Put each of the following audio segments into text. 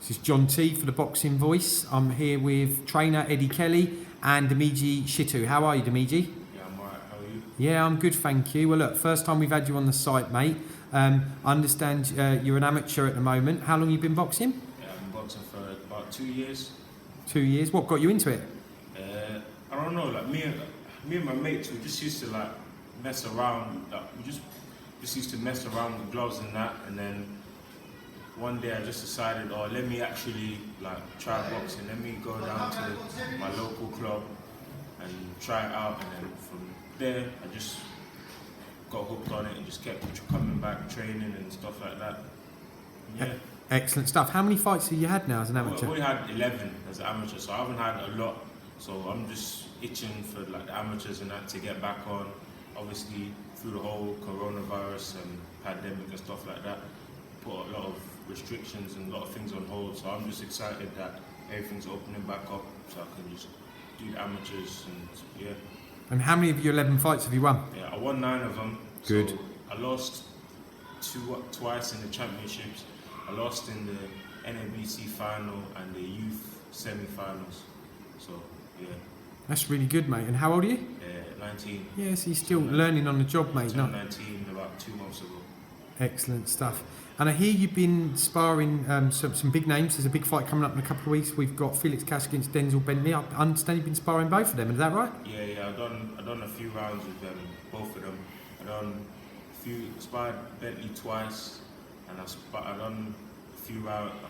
This is John T for the Boxing Voice. I'm here with trainer Eddie Kelly and Dimeji Shittu. How are you, Dimeji? Yeah, I'm alright. How are you? Yeah, I'm good, thank you. Well, look, first time we've had you on the site, mate. I understand you're an amateur at the moment. How long have you been boxing? Yeah, I've been boxing for about 2 years. 2 years. What got you into it? I don't know. Like me and my mates, we just used to like mess around. Like, we just used to mess around with gloves and that, and then one day I just decided, oh, let me actually like try boxing. Let me go down to my local club and try it out, and then from there I just got hooked on it and just kept coming back, training and stuff like that. Yeah. Excellent stuff. How many fights have you had now as an amateur? I've only had 11 as an amateur, so I haven't had a lot. So I'm just itching for like the amateurs and that to get back on. Obviously, through the whole coronavirus and pandemic and stuff like that, put a lot of restrictions and a lot of things on hold. So I'm just excited that everything's opening back up, so I can just do the amateurs and yeah. And how many of your 11 fights have you won? Yeah, I won 9 of them. Good. So I lost twice in the championships. I lost in the NABC final and the youth semi-finals. So yeah. That's really good, mate. And how old are you? 19. Yes, he's still learning on the job, mate. I turned 19 about 2 months ago. Excellent stuff. And I hear you've been sparring some big names. There's a big fight coming up in a couple of weeks. We've got Felix Cash against Denzel Bentley. I understand you've been sparring both of them. Is that right? Yeah. I've done a few rounds with them, both of them. Sparred Bentley twice, and I've done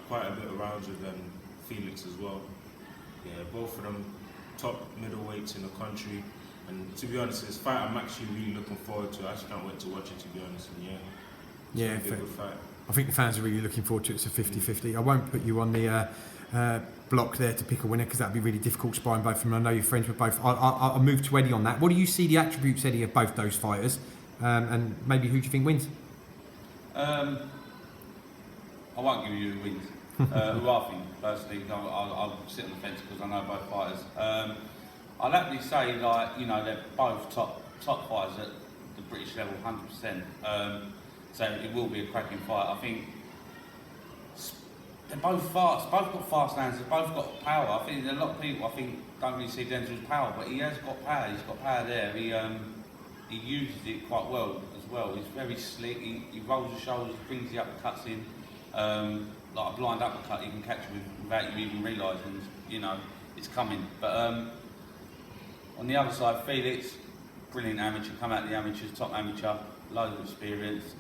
quite a bit of rounds with Felix as well. Yeah, both of them top middleweights in the country. And to be honest, this fight I'm actually really looking forward to. I actually can't wait to watch it, to be honest. And yeah, it's gonna be a good fight. I think the fans are really looking forward to it. It's a 50-50. I won't put you on the block there to pick a winner, because that'd be really difficult sparring both of them. I know you're friends with both. I'll move to Eddie on that. What do you see the attributes, Eddie, of both those fighters? And maybe who do you think wins? I won't give you wins. Who I think, personally, I'll sit on the fence because I know both fighters. I'll happily say, like, you know, they're both top fighters at the British level, 100%. So it will be a cracking fight. I think they're both fast. Both got fast hands. They've both got power. I think a lot of people, don't really see Denzel's power, but he has got power. He's got power there. He uses it quite well as well. He's very slick. He rolls the shoulders, brings the uppercuts in. Like a blind uppercut, you can catch him without you even realising, you know, it's coming. But on the other side, Felix, brilliant amateur, come out of the amateurs, top amateur, loads of experience.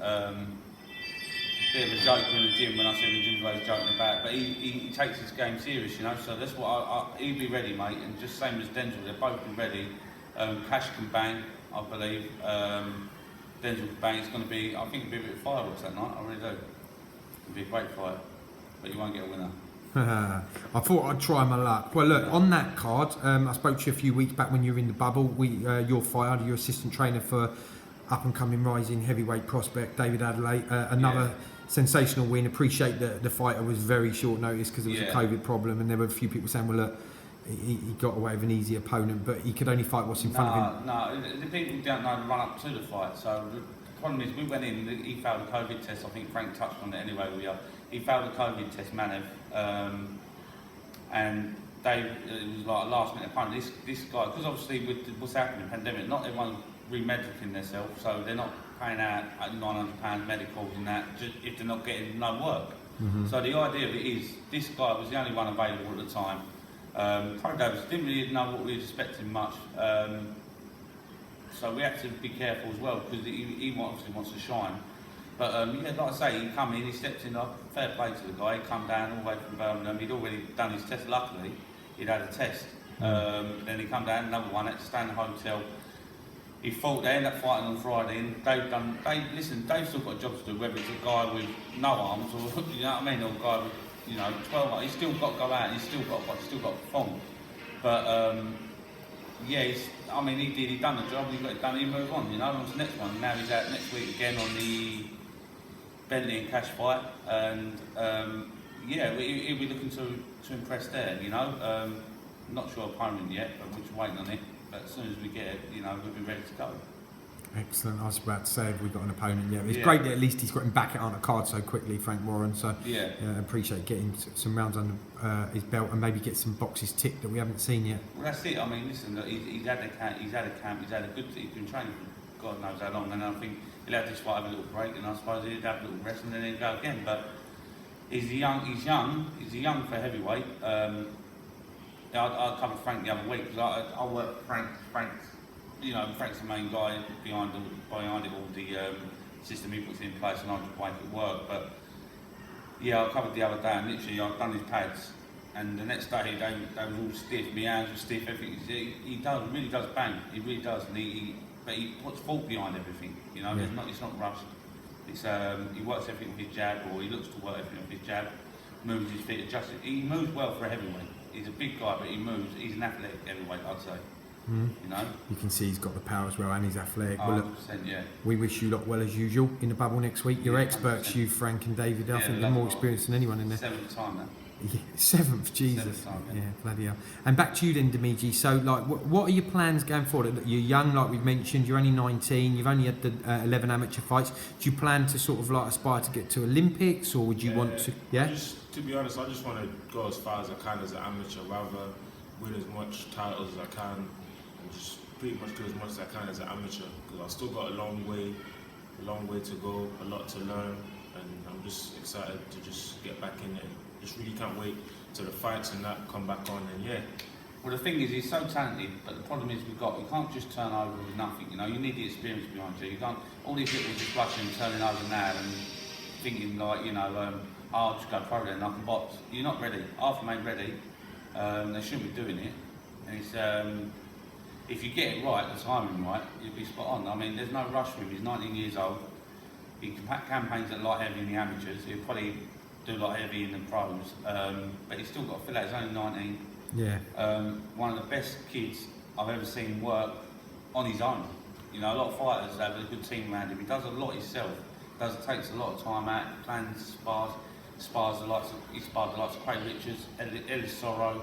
Bit of a joker in the gym when I see him in the gym, he's joking about, but he takes his game serious, you know. So that's what he'll be ready, mate. And just same as Denzel, they've both been ready. Cash can bang, I believe. Denzel can bang. It's going to be, I think it'll be a bit of fireworks that night. I really do. It'll be a great fight, but you won't get a winner. I thought I'd try my luck. Well, look, on that card, I spoke to you a few weeks back when you were in the bubble. Your fighter, your assistant trainer for up-and-coming rising heavyweight prospect David Adelaide. Another sensational win. Appreciate that the fighter was very short notice because it was a COVID problem, and there were a few people saying, well, look, he got away with an easy opponent, but he could only fight what's in front of him. No, the people don't know the run-up to the fight. So the problem is, we went in, he failed a COVID test. I think Frank touched on it anyway. He failed a COVID test, Manev, and Dave, it was like a last-minute opponent. This guy, because obviously with what's happening in the pandemic, not everyone's remedicating themselves, so they're not paying out £900 medicals and that just if they're not getting no work. So the idea of it is, this guy was the only one available at the time. Pro Davis didn't really know what we were expecting much, so we had to be careful as well, because he obviously wants to shine. But yeah, like I say, he come in, he stepped in, fair play to the guy. He come down all the way from Birmingham. He'd already done his test. Luckily, he'd had a test. Then he come down, another one, had to stay in the hotel. He fought. They ended up fighting on Friday. And Dave's still got a job to do. Whether it's a guy with no arms, or you know what I mean, or a guy with 12 arms, he's still got to go out. He's still got to perform. But yeah, he done the job. He got it done. He moved on. You know, on to the next one. Now he's out next week again on the Bentley and Cash fight, and yeah, he'll be looking to impress there. You know, not sure opponent yet, but we're just waiting on it. But as soon as we get it, you know, we'll be ready to go. Excellent. I was about to say, have we got an opponent yet? It's great that at least he's got him back on a card so quickly, Frank Warren. So Yeah. Appreciate getting some rounds under his belt and maybe get some boxes ticked that we haven't seen yet. Well, that's it. I mean, listen, look, he's had a camp, he's had a good, he's been training for God knows how long, and I think he'll have this fight, have a little break, and I suppose he'll have a little rest, and then he'll go again. But he's young for heavyweight. I covered Frank the other week because I work Frank's, you know, Frank's the main guy behind it all, the system he puts in place, and I just make it work. But yeah, I covered the other day, and literally I've done his pads, and the next day they were all stiff, my hands were stiff, everything. He really does bang, he really does, and but he puts thought behind everything, you know. It's not rushed. It's he works everything with his jab, or he looks to work everything with his jab, moves his feet, adjusts it. He moves well for a heavyweight. He's a big guy, but he moves. He's an athletic heavyweight, I'd say. You know, you can see he's got the power as well, and he's athletic. 100%, well, look, yeah. We wish you lot well as usual in the bubble next week. You're experts, you, Frank and David. I think you're more experienced than anyone in there. 7th time now. Yeah, 7th, Jesus. 7th time, yeah, bloody hell. And back to you then, Dimeji. So, like, what are your plans going forward? You're young, like we've mentioned. You're only 19. You've only had the 11 amateur fights. Do you plan to sort of like aspire to get to Olympics, or would you want to? Yeah. To be honest, I just want to go as far as I can as an amateur, rather win as much titles as I can, and just pretty much do as much as I can as an amateur. Because I've still got a long way to go, a lot to learn, and I'm just excited to just get back in it. Just really can't wait till the fights and that come back on, and yeah. Well, the thing is, he's so talented, but the problem is you can't just turn over with nothing. You know, you need the experience behind you. You can't all these people just rushing and turning over now and thinking like, you know, I'll just go pro then, I can box. You're not ready. Half them ain't ready. They shouldn't be doing it. And it's if you get it right, the timing right, you'll be spot on. I mean, there's no rush for him. He's 19 years old. He campaigns at light heavy in the amateurs. He'll probably do light heavy in the pros, but he's still got to fill out. He's only 19. Yeah. One of the best kids I've ever seen work on his own. You know, a lot of fighters have a good team around him. He does a lot himself. Takes a lot of time out, plans, spars the likes of Craig Richards, Ellis Sorrow,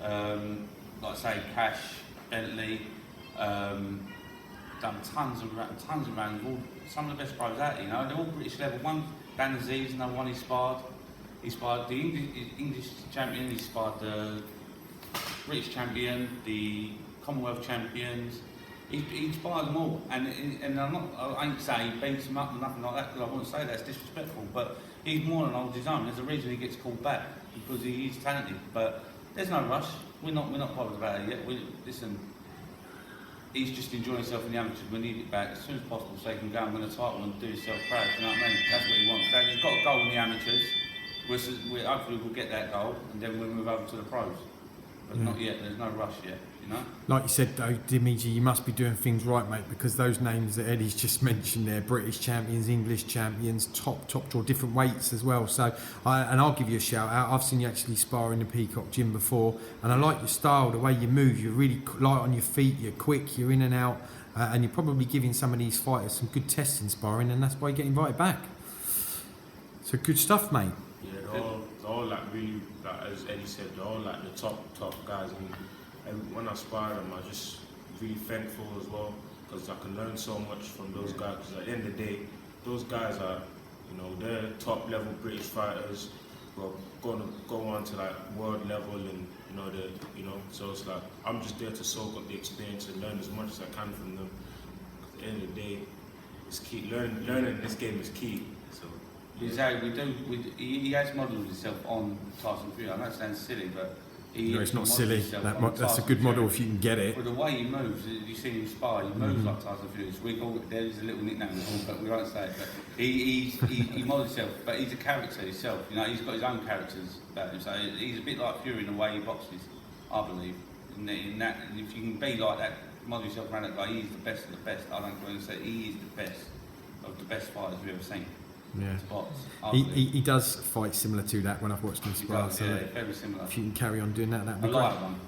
like I say, Cash, Bentley, done tons of rounds, all some of the best pros out, you know, they're all British level. One, Dan Aziz, another one he sparred the English champion, he sparred the British champion, the Commonwealth champions. He sparred them all, and I ain't saying he beats them up and nothing like that, because I wouldn't say that's disrespectful, but he's more than holds his own. There's a reason he gets called back, because he is talented, but there's no rush. We're not bothered about it yet. Listen, he's just enjoying himself in the amateurs. We need it back as soon as possible so he can go and win a title and do himself proud. Do you know what I mean? That's what he wants. So he's got a goal in the amateurs. Hopefully we'll get that goal, and then we'll move over to the pros. But not yet. There's no rush yet. You know? Like you said though, Dimeji, you must be doing things right, mate, because those names that Eddie's just mentioned there, British champions, English champions, top draw, different weights as well. So, I'll give you a shout out. I've seen you actually spar in the Peacock Gym before, and I like your style, the way you move. You're really light on your feet, you're quick, you're in and out, and you're probably giving some of these fighters some good tests in sparring, and that's why you get invited back. So good stuff, mate. Yeah, they're all like really, like, as Eddie said, they're all like the top guys. And when I spar them, I'm just really thankful as well, because I can learn so much from those guys. Because at the end of the day, those guys are, you know, they're top level British fighters, but going to go on to like world level, and so it's like I'm just there to soak up the experience and learn as much as I can from them. At the end of the day, it's key. Learning in this game is key. So. Exactly. He has modelled himself on Tyson Fury. I know it sounds silly, but no, it's not silly. That's a good model if you can get it. Well, the way he moves, you see him spar, he moves like Tyson Fury. So there's a little nickname, but we won't say it. But he models himself, but he's a character himself. You know, he's got his own characters about him. So he's a bit like Fury in the way he boxes, I believe. In that, if you can be like that, model yourself around that guy, he's the best of the best. I don't want to say he is the best of the best fighters we've ever seen. Yeah, he does fight similar to that when I've watched him spar. So very similar. If you can carry on doing that, that'd be great. One.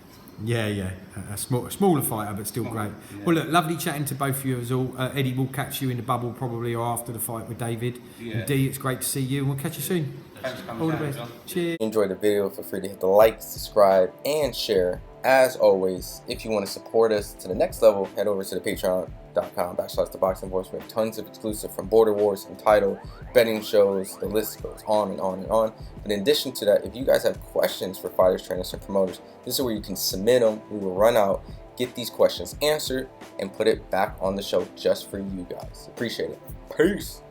Yeah, a smaller fighter, but still great. Yeah. Well, look, lovely chatting to both of you as all. Eddie, will catch you in the bubble probably, or after the fight with David. Yeah. And D, it's great to see you, and we'll catch you soon. Thanks for coming all down, the best. John. Cheers. If you enjoyed the video, feel free to hit the like, subscribe, and share. as always, if you want to support us to the next level, head over to the patreon.com/ThaBoxingVoice. We have tons of exclusive from Border Wars, Entitled, betting shows, the list goes on and on and on. But in addition to that, if you guys have questions for fighters, trainers, and promoters, this is where you can submit them. We will run out, get these questions answered, and put it back on the show just for you guys. Appreciate it. Peace.